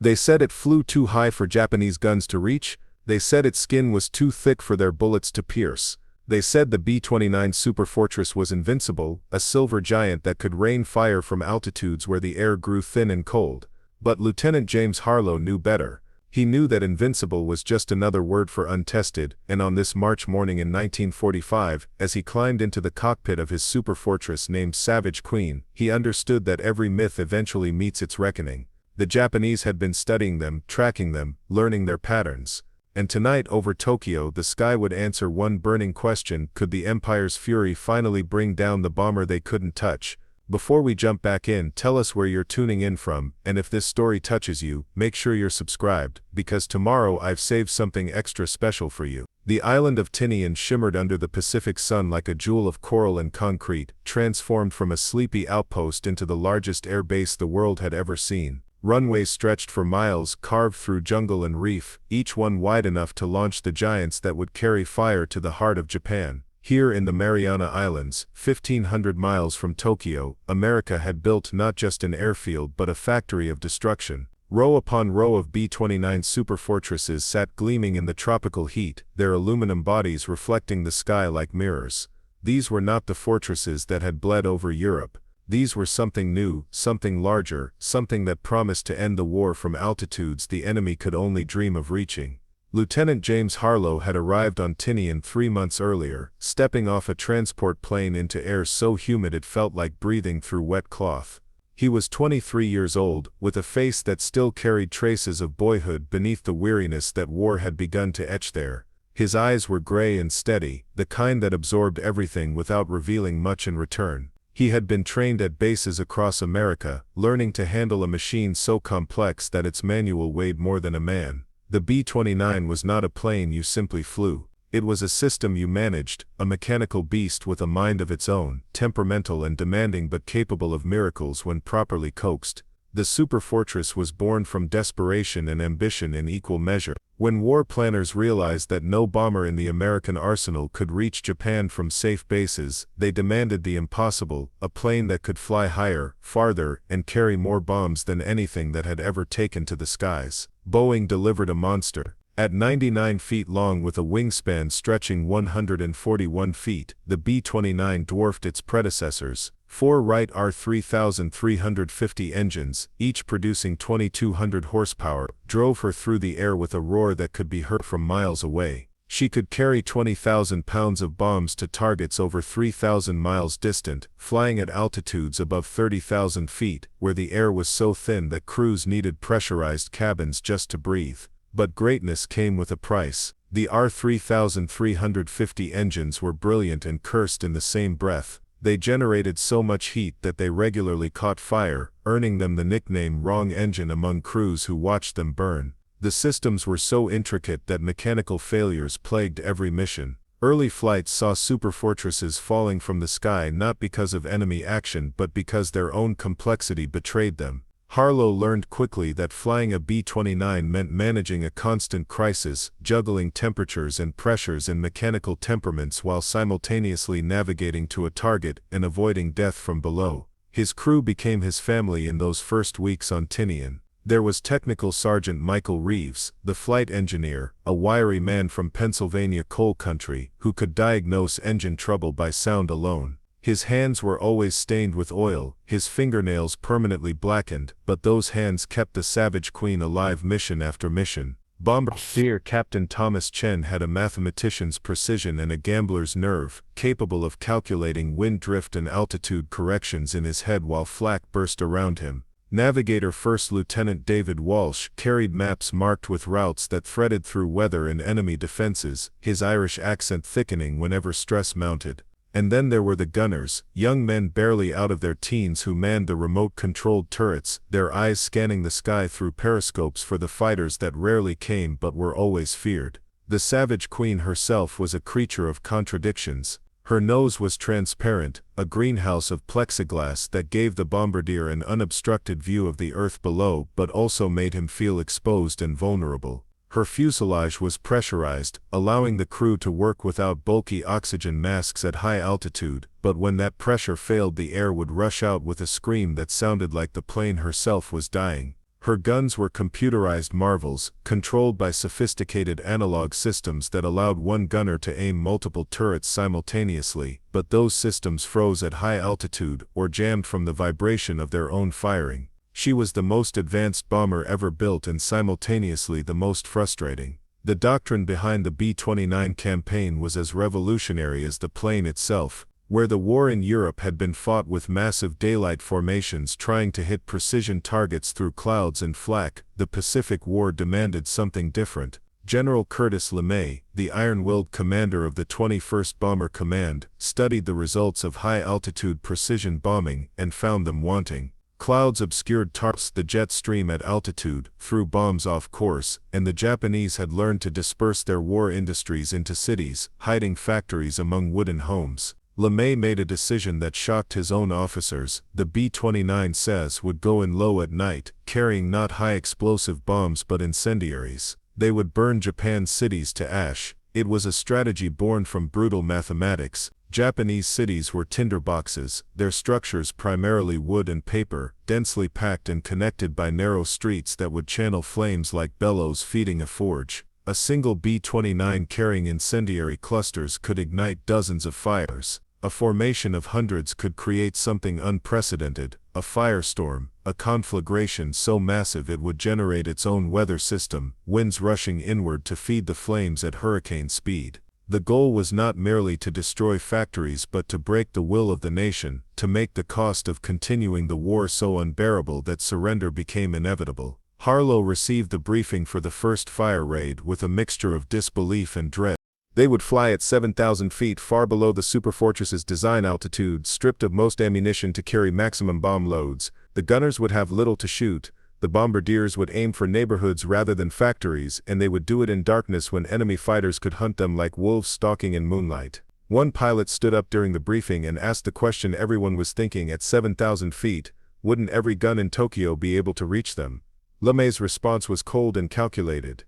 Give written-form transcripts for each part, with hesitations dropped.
They said it flew too high for Japanese guns to reach. They said its skin was too thick for their bullets to pierce. They said the B-29 Superfortress was invincible, a silver giant that could rain fire from altitudes where the air grew thin and cold. But Lieutenant James Harlow knew better. He knew that invincible was just another word for untested, and on this March morning in 1945, as he climbed into the cockpit of his superfortress named Savage Queen, he understood that every myth eventually meets its reckoning. The Japanese had been studying them, tracking them, learning their patterns. And tonight over Tokyo the sky would answer one burning question: could the Empire's fury finally bring down the bomber they couldn't touch? Before we jump back in, tell us where you're tuning in from, and if this story touches you, make sure you're subscribed, because tomorrow I've saved something extra special for you. The island of Tinian shimmered under the Pacific sun like a jewel of coral and concrete, transformed from a sleepy outpost into the largest air base the world had ever seen. Runways stretched for miles, carved through jungle and reef, each one wide enough to launch the giants that would carry fire to the heart of Japan. Here in the Mariana Islands, 1,500 miles from Tokyo, America had built not just an airfield but a factory of destruction. Row upon row of B-29 Superfortresses sat gleaming in the tropical heat, their aluminum bodies reflecting the sky like mirrors. These were not the fortresses that had bled over Europe. These were something new, something larger, something that promised to end the war from altitudes the enemy could only dream of reaching. Lieutenant James Harlow had arrived on Tinian 3 months earlier, stepping off a transport plane into air so humid it felt like breathing through wet cloth. He was 23 years old, with a face that still carried traces of boyhood beneath the weariness that war had begun to etch there. His eyes were gray and steady, the kind that absorbed everything without revealing much in return. He had been trained at bases across America, learning to handle a machine so complex that its manual weighed more than a man. The B-29 was not a plane you simply flew. It was a system you managed, a mechanical beast with a mind of its own, temperamental and demanding but capable of miracles when properly coaxed. The Superfortress was born from desperation and ambition in equal measure. When war planners realized that no bomber in the American arsenal could reach Japan from safe bases, they demanded the impossible: a plane that could fly higher, farther, and carry more bombs than anything that had ever taken to the skies. Boeing delivered a monster. At 99 feet long with a wingspan stretching 141 feet, the B-29 dwarfed its predecessors. 4 Wright R-3350 engines, each producing 2,200 horsepower, drove her through the air with a roar that could be heard from miles away. She could carry 20,000 pounds of bombs to targets over 3,000 miles distant, flying at altitudes above 30,000 feet, where the air was so thin that crews needed pressurized cabins just to breathe. But greatness came with a price. The R-3350 engines were brilliant and cursed in the same breath. They generated so much heat that they regularly caught fire, earning them the nickname "wrong engine" among crews who watched them burn. The systems were so intricate that mechanical failures plagued every mission. Early flights saw superfortresses falling from the sky not because of enemy action but because their own complexity betrayed them. Harlow learned quickly that flying a B-29 meant managing a constant crisis, juggling temperatures and pressures and mechanical temperaments while simultaneously navigating to a target and avoiding death from below. His crew became his family in those first weeks on Tinian. There was Technical Sergeant Michael Reeves, the flight engineer, a wiry man from Pennsylvania coal country, who could diagnose engine trouble by sound alone. His hands were always stained with oil, his fingernails permanently blackened, but those hands kept the Savage Queen alive mission after mission. Bombardier Captain Thomas Chen had a mathematician's precision and a gambler's nerve, capable of calculating wind drift and altitude corrections in his head while flak burst around him. Navigator First Lieutenant David Walsh carried maps marked with routes that threaded through weather and enemy defenses, his Irish accent thickening whenever stress mounted. And then there were the gunners, young men barely out of their teens who manned the remote-controlled turrets, their eyes scanning the sky through periscopes for the fighters that rarely came but were always feared. The Savage Queen herself was a creature of contradictions. Her nose was transparent, a greenhouse of plexiglass that gave the bombardier an unobstructed view of the earth below but also made him feel exposed and vulnerable. Her fuselage was pressurized, allowing the crew to work without bulky oxygen masks at high altitude, but when that pressure failed the air would rush out with a scream that sounded like the plane herself was dying. Her guns were computerized marvels, controlled by sophisticated analog systems that allowed one gunner to aim multiple turrets simultaneously, but those systems froze at high altitude or jammed from the vibration of their own firing. She was the most advanced bomber ever built and simultaneously the most frustrating. The doctrine behind the B-29 campaign was as revolutionary as the plane itself. Where the war in Europe had been fought with massive daylight formations trying to hit precision targets through clouds and flak, the Pacific War demanded something different. General Curtis LeMay, the iron-willed commander of the 21st Bomber Command, studied the results of high-altitude precision bombing and found them wanting. Clouds obscured the jet stream at altitude, threw bombs off course, and the Japanese had learned to disperse their war industries into cities, hiding factories among wooden homes. LeMay made a decision that shocked his own officers. The B-29 SAS would go in low at night, carrying not high-explosive bombs but incendiaries. They would burn Japan's cities to ash. It was a strategy born from brutal mathematics. Japanese cities were tinderboxes, their structures primarily wood and paper, densely packed and connected by narrow streets that would channel flames like bellows feeding a forge. A single B-29 carrying incendiary clusters could ignite dozens of fires. A formation of hundreds could create something unprecedented, a firestorm, a conflagration so massive it would generate its own weather system, winds rushing inward to feed the flames at hurricane speed. The goal was not merely to destroy factories but to break the will of the nation, to make the cost of continuing the war so unbearable that surrender became inevitable. Harlow received the briefing for the first fire raid with a mixture of disbelief and dread. They would fly at 7,000 feet far below the Superfortress's design altitude, stripped of most ammunition to carry maximum bomb loads. The gunners would have little to shoot. The bombardiers would aim for neighborhoods rather than factories, and they would do it in darkness when enemy fighters could hunt them like wolves stalking in moonlight. One pilot stood up during the briefing and asked the question everyone was thinking: at 7,000 feet, wouldn't every gun in Tokyo be able to reach them? LeMay's response was cold and calculated.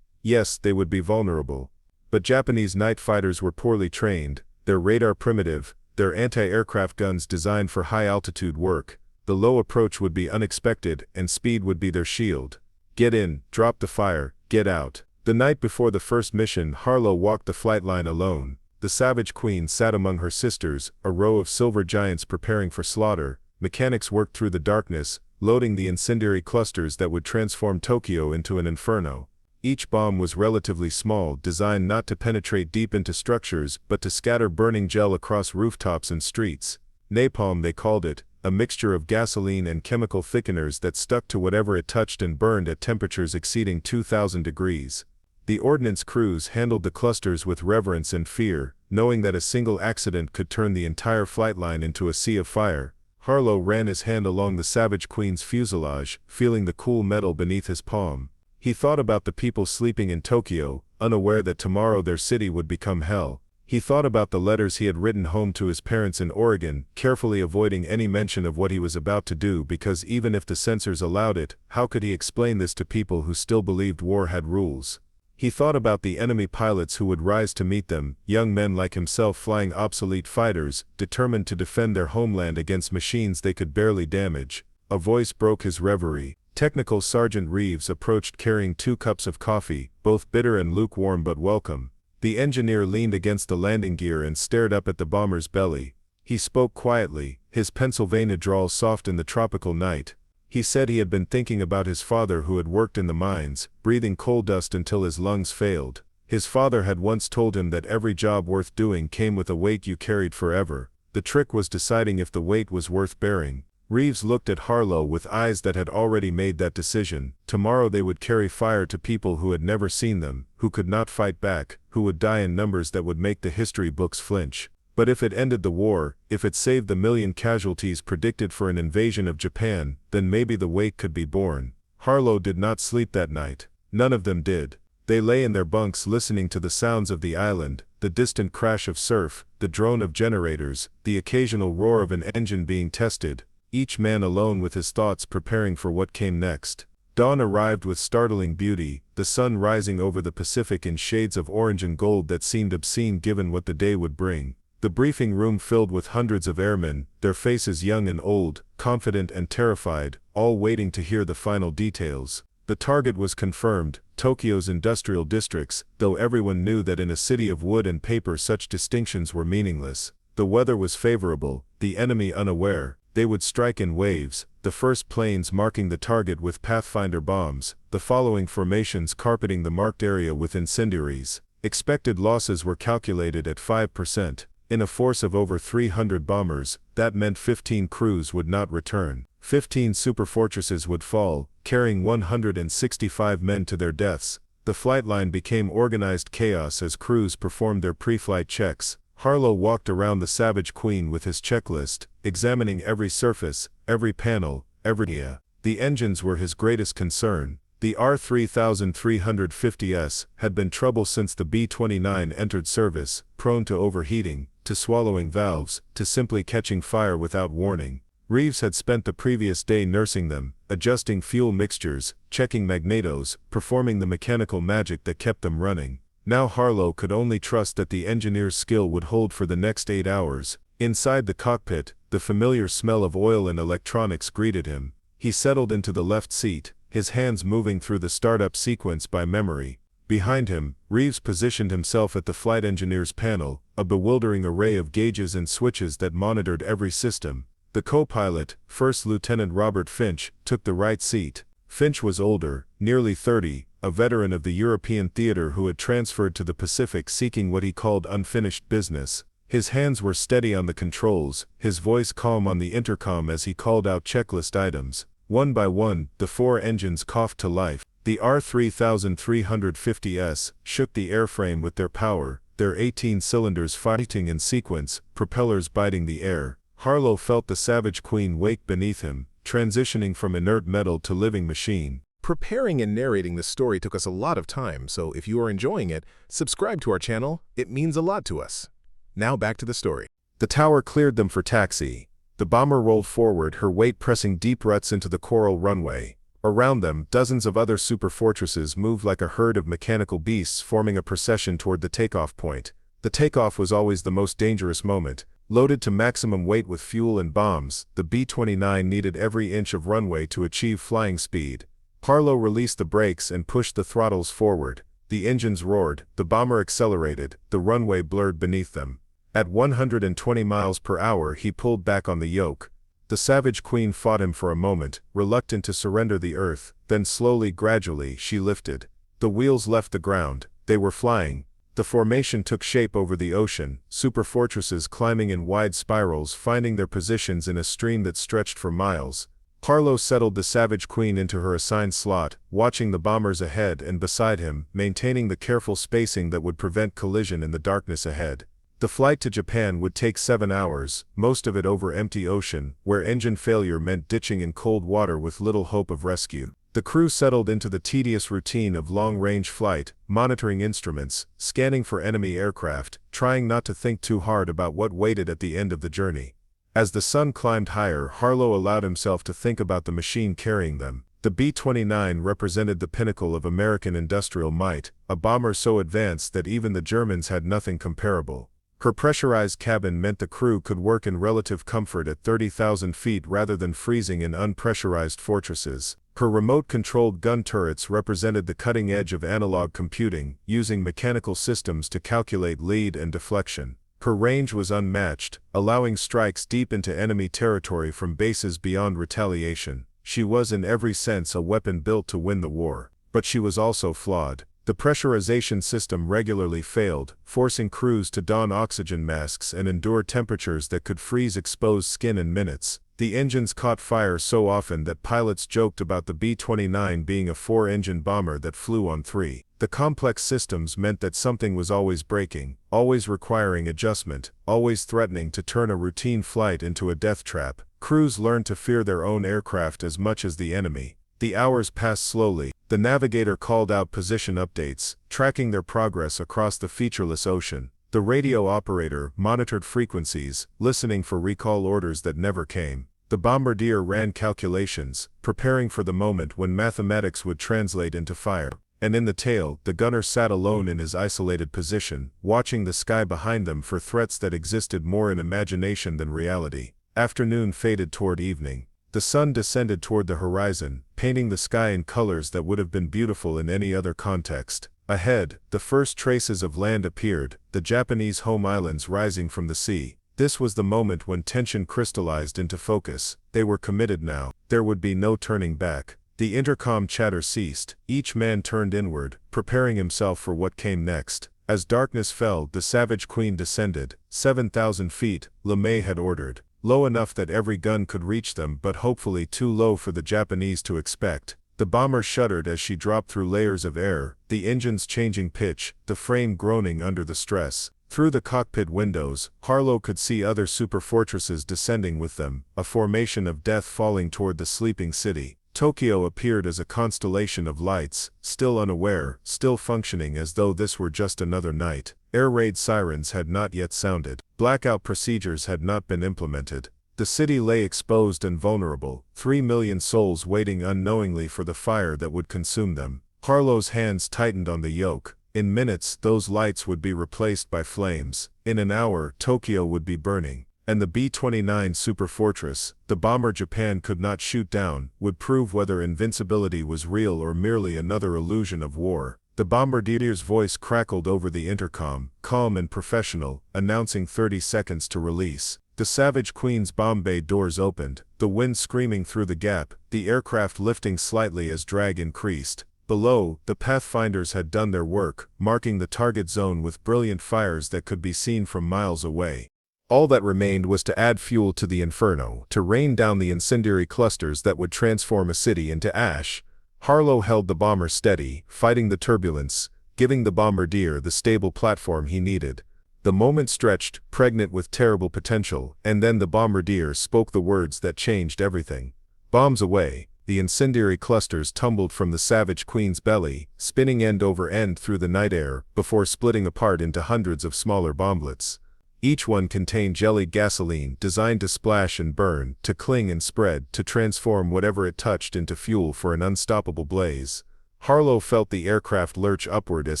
Yes, they would be vulnerable. But Japanese night fighters were poorly trained, their radar primitive, their anti-aircraft guns designed for high-altitude work. The low approach would be unexpected, and speed would be their shield. Get in, drop the fire, get out. The night before the first mission, Harlow walked the flight line alone. The Savage Queen sat among her sisters, a row of silver giants preparing for slaughter. Mechanics worked through the darkness, loading the incendiary clusters that would transform Tokyo into an inferno. Each bomb was relatively small, designed not to penetrate deep into structures, but to scatter burning gel across rooftops and streets. Napalm, they called it, a mixture of gasoline and chemical thickeners that stuck to whatever it touched and burned at temperatures exceeding 2,000 degrees. The ordnance crews handled the clusters with reverence and fear, knowing that a single accident could turn the entire flight line into a sea of fire. Harlow ran his hand along the Savage Queen's fuselage, feeling the cool metal beneath his palm. He thought about the people sleeping in Tokyo, unaware that tomorrow their city would become hell. He thought about the letters he had written home to his parents in Oregon, carefully avoiding any mention of what he was about to do because even if the censors allowed it, how could he explain this to people who still believed war had rules? He thought about the enemy pilots who would rise to meet them, young men like himself flying obsolete fighters, determined to defend their homeland against machines they could barely damage. A voice broke his reverie. Technical Sergeant Reeves approached carrying 2 cups of coffee, both bitter and lukewarm but welcome. The engineer leaned against the landing gear and stared up at the bomber's belly. He spoke quietly, his Pennsylvania drawl soft in the tropical night. He said he had been thinking about his father who had worked in the mines, breathing coal dust until his lungs failed. His father had once told him that every job worth doing came with a weight you carried forever. The trick was deciding if the weight was worth bearing. Reeves looked at Harlow with eyes that had already made that decision. Tomorrow they would carry fire to people who had never seen them, who could not fight back, who would die in numbers that would make the history books flinch. But if it ended the war, if it saved the 1,000,000 casualties predicted for an invasion of Japan, then maybe the weight could be borne. Harlow did not sleep that night. None of them did. They lay in their bunks listening to the sounds of the island, the distant crash of surf, the drone of generators, the occasional roar of an engine being tested. Each man alone with his thoughts preparing for what came next. Dawn arrived with startling beauty, the sun rising over the Pacific in shades of orange and gold that seemed obscene given what the day would bring. The briefing room filled with hundreds of airmen, their faces young and old, confident and terrified, all waiting to hear the final details. The target was confirmed, Tokyo's industrial districts, though everyone knew that in a city of wood and paper such distinctions were meaningless. The weather was favorable, the enemy unaware. They would strike in waves, the first planes marking the target with Pathfinder bombs, the following formations carpeting the marked area with incendiaries. Expected losses were calculated at 5%. In a force of over 300 bombers, that meant 15 crews would not return. 15 superfortresses would fall, carrying 165 men to their deaths. The flight line became organized chaos as crews performed their pre-flight checks. Harlow walked around the Savage Queen with his checklist, examining every surface, every panel, every area. The engines were his greatest concern. The R-3350S had been trouble since the B-29 entered service, prone to overheating, to swallowing valves, to simply catching fire without warning. Reeves had spent the previous day nursing them, adjusting fuel mixtures, checking magnetos, performing the mechanical magic that kept them running. Now Harlow could only trust that the engineer's skill would hold for the next 8 hours. Inside the cockpit, the familiar smell of oil and electronics greeted him. He settled into the left seat, his hands moving through the startup sequence by memory. Behind him, Reeves positioned himself at the flight engineer's panel, a bewildering array of gauges and switches that monitored every system. The co-pilot, First Lieutenant Robert Finch, took the right seat. Finch was older, nearly 30, a veteran of the European theater who had transferred to the Pacific seeking what he called unfinished business. His hands were steady on the controls, his voice calm on the intercom as he called out checklist items. One by one, the 4 engines coughed to life. The R-3350S shook the airframe with their power, their 18 cylinders fighting in sequence, propellers biting the air. Harlow felt the Savage Queen wake beneath him, transitioning from inert metal to living machine. Preparing and narrating this story took us a lot of time, so if you are enjoying it, subscribe to our channel. It means a lot to us. Now back to the story. The tower cleared them for taxi. The bomber rolled forward, her weight pressing deep ruts into the coral runway. Around them, dozens of other superfortresses moved like a herd of mechanical beasts forming a procession toward the takeoff point. The takeoff was always the most dangerous moment. Loaded to maximum weight with fuel and bombs, the B-29 needed every inch of runway to achieve flying speed. Harlow released the brakes and pushed the throttles forward. The engines roared, the bomber accelerated, the runway blurred beneath them. At 120 miles per hour he pulled back on the yoke. The Savage Queen fought him for a moment, reluctant to surrender the earth, then slowly, gradually, she lifted. The wheels left the ground, they were flying. The formation took shape over the ocean, superfortresses climbing in wide spirals, finding their positions in a stream that stretched for miles. Harlow settled the Savage Queen into her assigned slot, watching the bombers ahead and beside him, maintaining the careful spacing that would prevent collision in the darkness ahead. The flight to Japan would take 7 hours, most of it over empty ocean, where engine failure meant ditching in cold water with little hope of rescue. The crew settled into the tedious routine of long-range flight, monitoring instruments, scanning for enemy aircraft, trying not to think too hard about what waited at the end of the journey. As the sun climbed higher, Harlow allowed himself to think about the machine carrying them. The B-29 represented the pinnacle of American industrial might, a bomber so advanced that even the Germans had nothing comparable. Her pressurized cabin meant the crew could work in relative comfort at 30,000 feet rather than freezing in unpressurized fortresses. Her remote-controlled gun turrets represented the cutting edge of analog computing, using mechanical systems to calculate lead and deflection. Her range was unmatched, allowing strikes deep into enemy territory from bases beyond retaliation. She was in every sense a weapon built to win the war. But she was also flawed. The pressurization system regularly failed, forcing crews to don oxygen masks and endure temperatures that could freeze exposed skin in minutes. The engines caught fire so often that pilots joked about the B-29 being a 4-engine bomber that flew on 3. The complex systems meant that something was always breaking, always requiring adjustment, always threatening to turn a routine flight into a death trap. Crews learned to fear their own aircraft as much as the enemy. The hours passed slowly. The navigator called out position updates, tracking their progress across the featureless ocean. The radio operator monitored frequencies, listening for recall orders that never came. The bombardier ran calculations, preparing for the moment when mathematics would translate into fire. And in the tail, the gunner sat alone in his isolated position, watching the sky behind them for threats that existed more in imagination than reality. Afternoon faded toward evening. The sun descended toward the horizon, painting the sky in colors that would have been beautiful in any other context. Ahead, the first traces of land appeared, the Japanese home islands rising from the sea. This was the moment when tension crystallized into focus. They were committed now. There would be no turning back. The intercom chatter ceased. Each man turned inward, preparing himself for what came next. As darkness fell, the Savage Queen descended. 7,000 feet, LeMay had ordered. Low enough that every gun could reach them, but hopefully too low for the Japanese to expect. The bomber shuddered as she dropped through layers of air, the engines changing pitch, the frame groaning under the stress. Through the cockpit windows, Harlow could see other superfortresses descending with them, a formation of death falling toward the sleeping city. Tokyo appeared as a constellation of lights, still unaware, still functioning as though this were just another night. Air raid sirens had not yet sounded. Blackout procedures had not been implemented. The city lay exposed and vulnerable, 3 million souls waiting unknowingly for the fire that would consume them. Harlow's hands tightened on the yoke. In minutes, those lights would be replaced by flames. In an hour, Tokyo would be burning. And the B-29 Superfortress, the bomber Japan could not shoot down, would prove whether invincibility was real or merely another illusion of war. The bombardier's voice crackled over the intercom, calm and professional, announcing 30 seconds to release. The Savage Queen's bomb bay doors opened, the wind screaming through the gap, the aircraft lifting slightly as drag increased. Below, the Pathfinders had done their work, marking the target zone with brilliant fires that could be seen from miles away. All that remained was to add fuel to the inferno, to rain down the incendiary clusters that would transform a city into ash. Harlow held the bomber steady, fighting the turbulence, giving the bombardier the stable platform he needed. The moment stretched, pregnant with terrible potential, and then the bombardier spoke the words that changed everything. Bombs away. The incendiary clusters tumbled from the Savage Queen's belly, spinning end over end through the night air, before splitting apart into hundreds of smaller bomblets. Each one contained jellied gasoline, designed to splash and burn, to cling and spread, to transform whatever it touched into fuel for an unstoppable blaze. Harlow felt the aircraft lurch upward as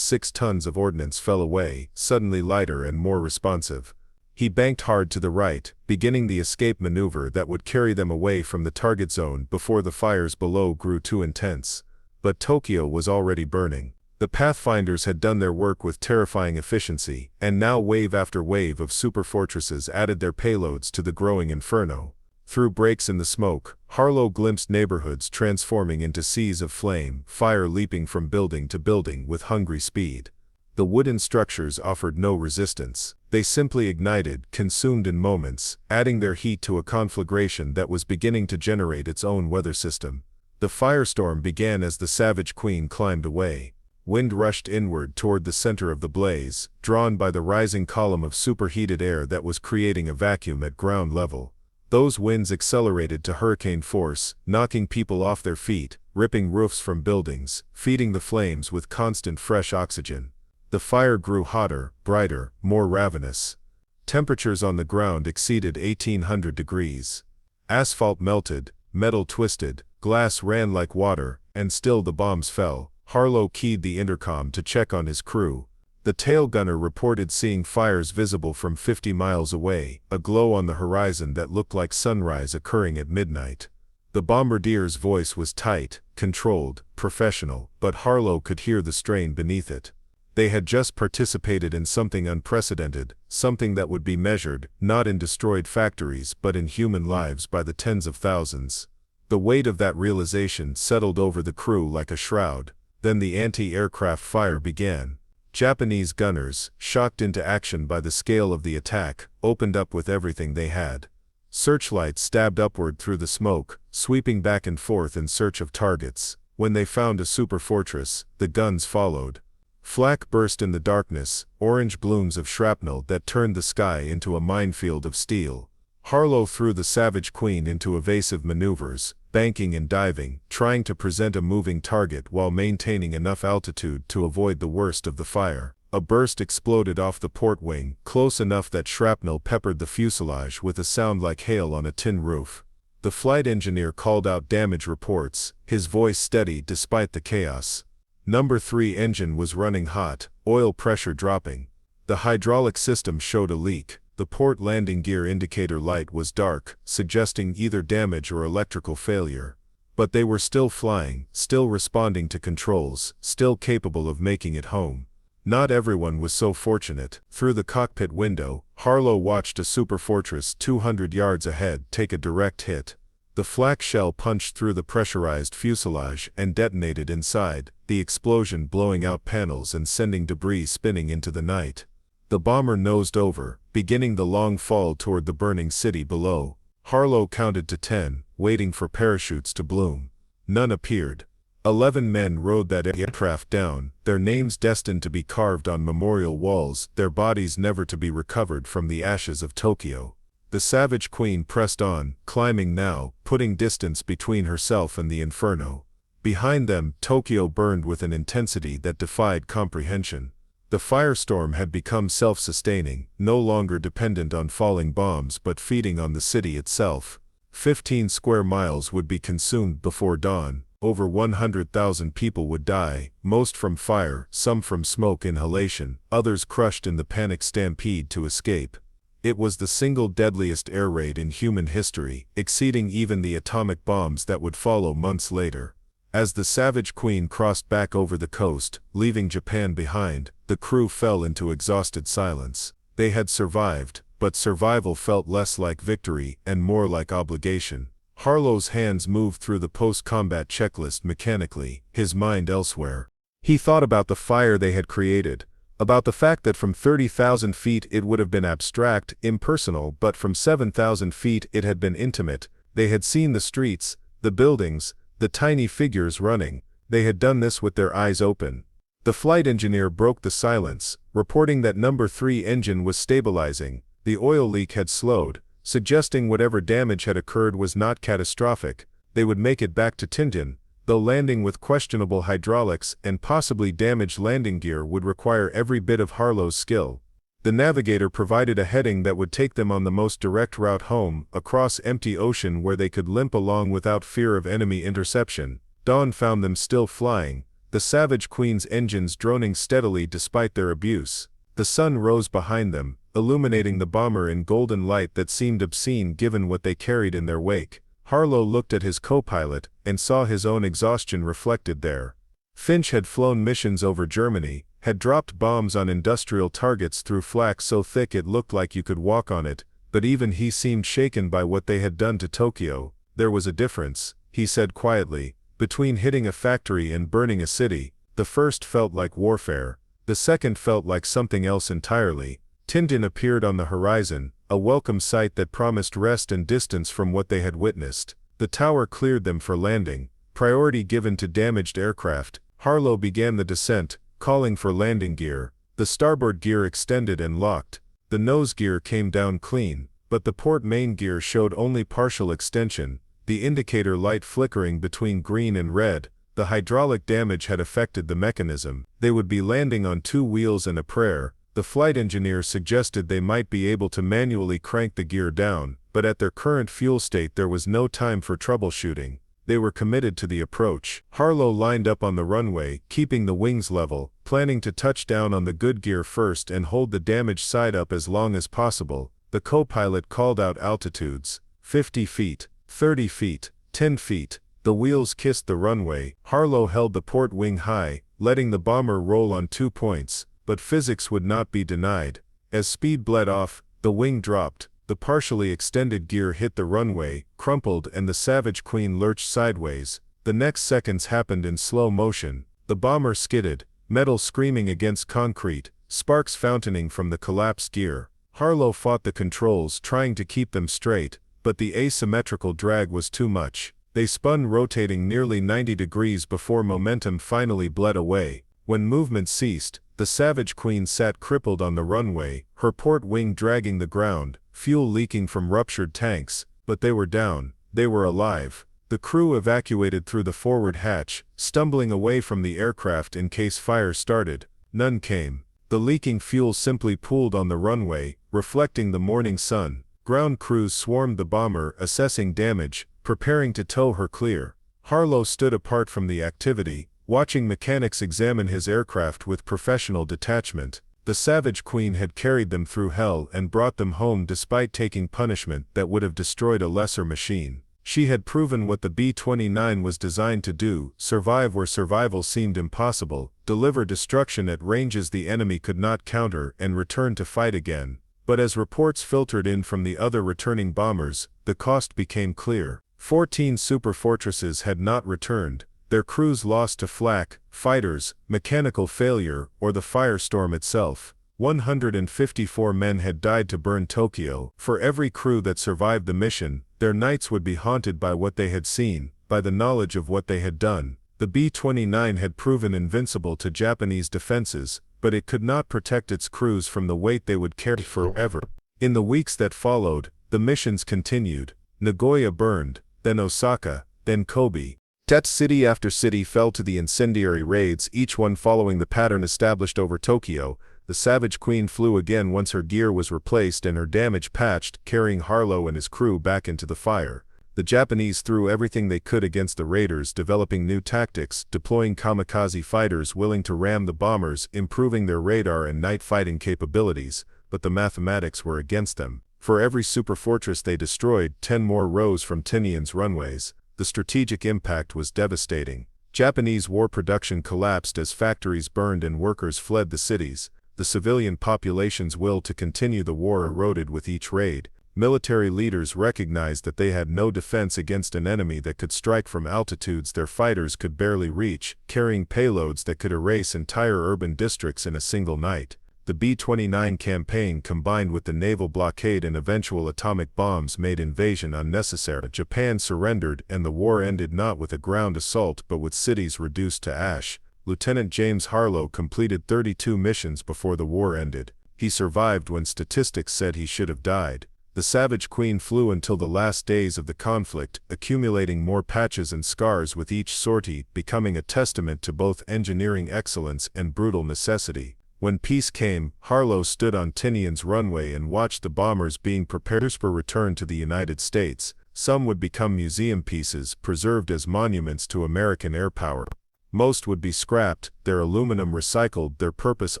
6 tons of ordnance fell away, suddenly lighter and more responsive. He banked hard to the right, beginning the escape maneuver that would carry them away from the target zone before the fires below grew too intense. But Tokyo was already burning. The Pathfinders had done their work with terrifying efficiency, and now wave after wave of superfortresses added their payloads to the growing inferno. Through breaks in the smoke, Harlow glimpsed neighborhoods transforming into seas of flame, fire leaping from building to building with hungry speed. The wooden structures offered no resistance. They simply ignited, consumed in moments, adding their heat to a conflagration that was beginning to generate its own weather system. The firestorm began as the Savage Queen climbed away. Wind rushed inward toward the center of the blaze, drawn by the rising column of superheated air that was creating a vacuum at ground level. Those winds accelerated to hurricane force, knocking people off their feet, ripping roofs from buildings, feeding the flames with constant fresh oxygen. The fire grew hotter, brighter, more ravenous. Temperatures on the ground exceeded 1800 degrees. Asphalt melted, metal twisted, glass ran like water, and still the bombs fell. Harlow keyed the intercom to check on his crew. The tail gunner reported seeing fires visible from 50 miles away, a glow on the horizon that looked like sunrise occurring at midnight. The bombardier's voice was tight, controlled, professional, but Harlow could hear the strain beneath it. They had just participated in something unprecedented, something that would be measured, not in destroyed factories but in human lives by the tens of thousands. The weight of that realization settled over the crew like a shroud. Then the anti-aircraft fire began. Japanese gunners, shocked into action by the scale of the attack, opened up with everything they had. Searchlights stabbed upward through the smoke, sweeping back and forth in search of targets. When they found a superfortress, the guns followed. Flak burst in the darkness, orange blooms of shrapnel that turned the sky into a minefield of steel. Harlow threw the Savage Queen into evasive maneuvers, banking and diving, trying to present a moving target while maintaining enough altitude to avoid the worst of the fire. A burst exploded off the port wing, close enough that shrapnel peppered the fuselage with a sound like hail on a tin roof. The flight engineer called out damage reports, his voice steady despite the chaos. Number 3 engine was running hot, oil pressure dropping. The hydraulic system showed a leak. The port landing gear indicator light was dark, suggesting either damage or electrical failure. But they were still flying, still responding to controls, still capable of making it home. Not everyone was so fortunate. Through the cockpit window, Harlow watched a Superfortress 200 yards ahead take a direct hit. The flak shell punched through the pressurized fuselage and detonated inside, the explosion blowing out panels and sending debris spinning into the night. The bomber nosed over, beginning the long fall toward the burning city below. Harlow counted to 10, waiting for parachutes to bloom. None appeared. 11 men rode that aircraft down, their names destined to be carved on memorial walls, their bodies never to be recovered from the ashes of Tokyo. The Savage Queen pressed on, climbing now, putting distance between herself and the inferno. Behind them, Tokyo burned with an intensity that defied comprehension. The firestorm had become self-sustaining, no longer dependent on falling bombs but feeding on the city itself. 15 square miles would be consumed before dawn. Over 100,000 people would die, most from fire, some from smoke inhalation, others crushed in the panic stampede to escape. It was the single deadliest air raid in human history, exceeding even the atomic bombs that would follow months later. As the Savage Queen crossed back over the coast, leaving Japan behind, the crew fell into exhausted silence. They had survived, but survival felt less like victory and more like obligation. Harlow's hands moved through the post-combat checklist mechanically, his mind elsewhere. He thought about the fire they had created, about the fact that from 30,000 feet it would have been abstract, impersonal, but from 7,000 feet it had been intimate. They had seen the streets, the buildings, the tiny figures running. They had done this with their eyes open. The flight engineer broke the silence, reporting that number 3 engine was stabilizing. The oil leak had slowed, suggesting whatever damage had occurred was not catastrophic. They would make it back to Tinian, though landing with questionable hydraulics and possibly damaged landing gear would require every bit of Harlow's skill. The navigator provided a heading that would take them on the most direct route home, across empty ocean where they could limp along without fear of enemy interception. Dawn found them still flying, the Savage Queen's engines droning steadily despite their abuse. The sun rose behind them, illuminating the bomber in golden light that seemed obscene given what they carried in their wake. Harlow looked at his co-pilot, and saw his own exhaustion reflected there. Finch had flown missions over Germany, had dropped bombs on industrial targets through flak so thick it looked like you could walk on it, but even he seemed shaken by what they had done to Tokyo. There was a difference, he said quietly, between hitting a factory and burning a city. The first felt like warfare, the second felt like something else entirely. Tinian appeared on the horizon, a welcome sight that promised rest and distance from what they had witnessed. The tower cleared them for landing, priority given to damaged aircraft. Harlow began the descent, calling for landing gear. The starboard gear extended and locked. The nose gear came down clean, but the port main gear showed only partial extension, the indicator light flickering between green and red. The hydraulic damage had affected the mechanism. They would be landing on 2 wheels and a prayer. The flight engineer suggested they might be able to manually crank the gear down, but at their current fuel state there was no time for troubleshooting. They were committed to the approach. Harlow lined up on the runway, keeping the wings level, planning to touch down on the good gear first and hold the damaged side up as long as possible. The co-pilot called out altitudes: 50 feet, 30 feet, 10 feet. The wheels kissed the runway. Harlow held the port wing high, letting the bomber roll on 2 points, but physics would not be denied. As speed bled off, the wing dropped. The partially extended gear hit the runway, crumpled, and the Savage Queen lurched sideways. The next seconds happened in slow motion. The bomber skidded, metal screaming against concrete, sparks fountaining from the collapsed gear. Harlow fought the controls, trying to keep them straight, but the asymmetrical drag was too much. They spun, rotating nearly 90 degrees before momentum finally bled away. When movement ceased, the Savage Queen sat crippled on the runway, her port wing dragging the ground, fuel leaking from ruptured tanks. But they were down, they were alive. The crew evacuated through the forward hatch, stumbling away from the aircraft in case fire started. None came. The leaking fuel simply pooled on the runway, reflecting the morning sun. Ground crews swarmed the bomber, assessing damage, preparing to tow her clear. Harlow stood apart from the activity, watching mechanics examine his aircraft with professional detachment. The Savage Queen had carried them through hell and brought them home despite taking punishment that would have destroyed a lesser machine. She had proven what the B-29 was designed to do: survive where survival seemed impossible, deliver destruction at ranges the enemy could not counter, and return to fight again. But as reports filtered in from the other returning bombers, the cost became clear. 14 Superfortresses had not returned, their crews lost to flak, fighters, mechanical failure, or the firestorm itself. 154 men had died to burn Tokyo. For every crew that survived the mission, their nights would be haunted by what they had seen, by the knowledge of what they had done. The B-29 had proven invincible to Japanese defenses, but it could not protect its crews from the weight they would carry forever. In the weeks that followed, the missions continued. Nagoya burned, then Osaka, then Kobe. City after city fell to the incendiary raids, each one following the pattern established over Tokyo. The Savage Queen flew again once her gear was replaced and her damage patched, carrying Harlow and his crew back into the fire. The Japanese threw everything they could against the raiders, developing new tactics, deploying kamikaze fighters willing to ram the bombers, improving their radar and night fighting capabilities, but the mathematics were against them. For every superfortress they destroyed, 10 more rose from Tinian's runways. The strategic impact was devastating. Japanese war production collapsed as factories burned and workers fled the cities. The civilian population's will to continue the war eroded with each raid. Military leaders recognized that they had no defense against an enemy that could strike from altitudes their fighters could barely reach, carrying payloads that could erase entire urban districts in a single night. The B-29 campaign, combined with the naval blockade and eventual atomic bombs, made invasion unnecessary. Japan surrendered, and the war ended not with a ground assault but with cities reduced to ash. Lieutenant James Harlow completed 32 missions before the war ended. He survived when statistics said he should have died. The Savage Queen flew until the last days of the conflict, accumulating more patches and scars with each sortie, becoming a testament to both engineering excellence and brutal necessity. When peace came, Harlow stood on Tinian's runway and watched the bombers being prepared for return to the United States. Some would become museum pieces, preserved as monuments to American airpower. Most would be scrapped, their aluminum recycled, their purpose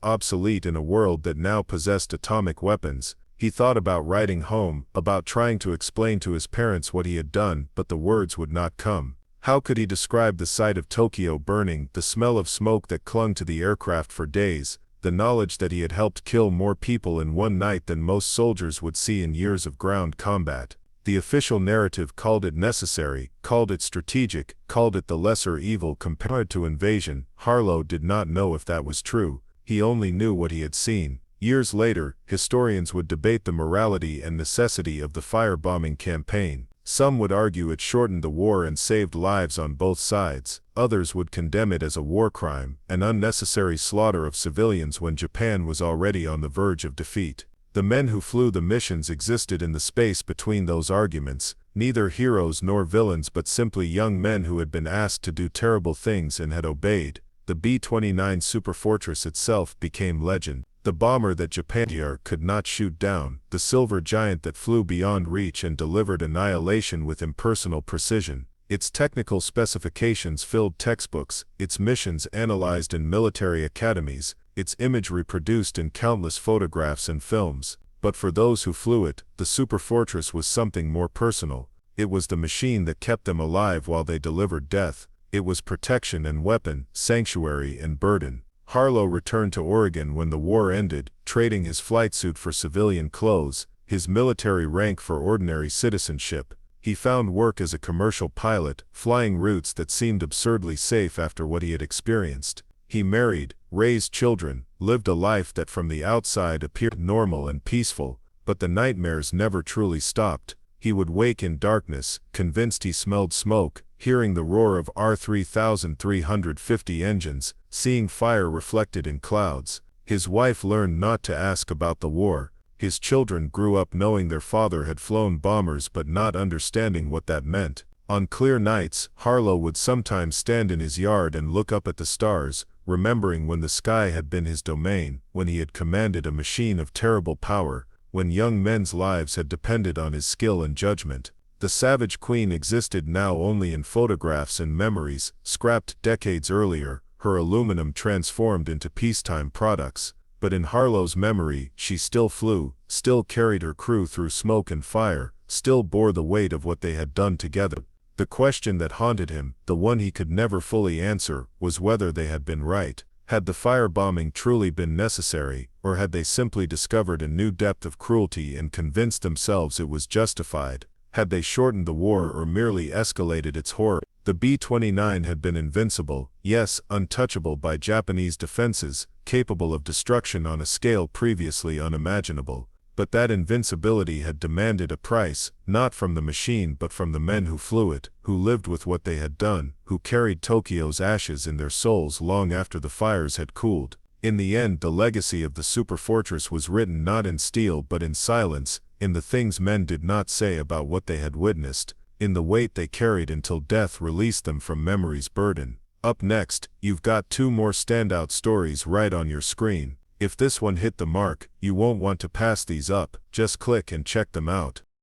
obsolete in a world that now possessed atomic weapons. He thought about writing home, about trying to explain to his parents what he had done, but the words would not come. How could he describe the sight of Tokyo burning, the smell of smoke that clung to the aircraft for days, the knowledge that he had helped kill more people in one night than most soldiers would see in years of ground combat? The official narrative called it necessary, called it strategic, called it the lesser evil compared to invasion. Harlow did not know if that was true. He only knew what he had seen. Years later, historians would debate the morality and necessity of the firebombing campaign. Some would argue it shortened the war and saved lives on both sides. Others would condemn it as a war crime, an unnecessary slaughter of civilians when Japan was already on the verge of defeat. The men who flew the missions existed in the space between those arguments, neither heroes nor villains but simply young men who had been asked to do terrible things and had obeyed. The B-29 Superfortress itself became legend. The bomber that Japan could not shoot down, the silver giant that flew beyond reach and delivered annihilation with impersonal precision. Its technical specifications filled textbooks, its missions analyzed in military academies, its imagery produced in countless photographs and films. But for those who flew it, the Superfortress was something more personal. It was the machine that kept them alive while they delivered death. It was protection and weapon, sanctuary and burden. Harlow returned to Oregon when the war ended, trading his flight suit for civilian clothes, his military rank for ordinary citizenship. He found work as a commercial pilot, flying routes that seemed absurdly safe after what he had experienced. He married, raised children, lived a life that from the outside appeared normal and peaceful, but the nightmares never truly stopped. He would wake in darkness, convinced he smelled smoke, hearing the roar of R-3350 engines, seeing fire reflected in clouds. His wife learned not to ask about the war. His children grew up knowing their father had flown bombers but not understanding what that meant. On clear nights, Harlow would sometimes stand in his yard and look up at the stars, remembering when the sky had been his domain, when he had commanded a machine of terrible power, when young men's lives had depended on his skill and judgment. The Savage Queen existed now only in photographs and memories, scrapped decades earlier, her aluminum transformed into peacetime products. But in Harlow's memory, she still flew, still carried her crew through smoke and fire, still bore the weight of what they had done together. The question that haunted him, the one he could never fully answer, was whether they had been right. Had the firebombing truly been necessary, or had they simply discovered a new depth of cruelty and convinced themselves it was justified? Had they shortened the war or merely escalated its horror? The B-29 had been invincible, yes, untouchable by Japanese defenses, capable of destruction on a scale previously unimaginable. But that invincibility had demanded a price, not from the machine but from the men who flew it, who lived with what they had done, who carried Tokyo's ashes in their souls long after the fires had cooled. In the end, the legacy of the Superfortress was written not in steel but in silence, in the things men did not say about what they had witnessed, in the weight they carried until death released them from memory's burden. Up next, you've got two more standout stories right on your screen. If this one hit the mark, you won't want to pass these up, just click and check them out.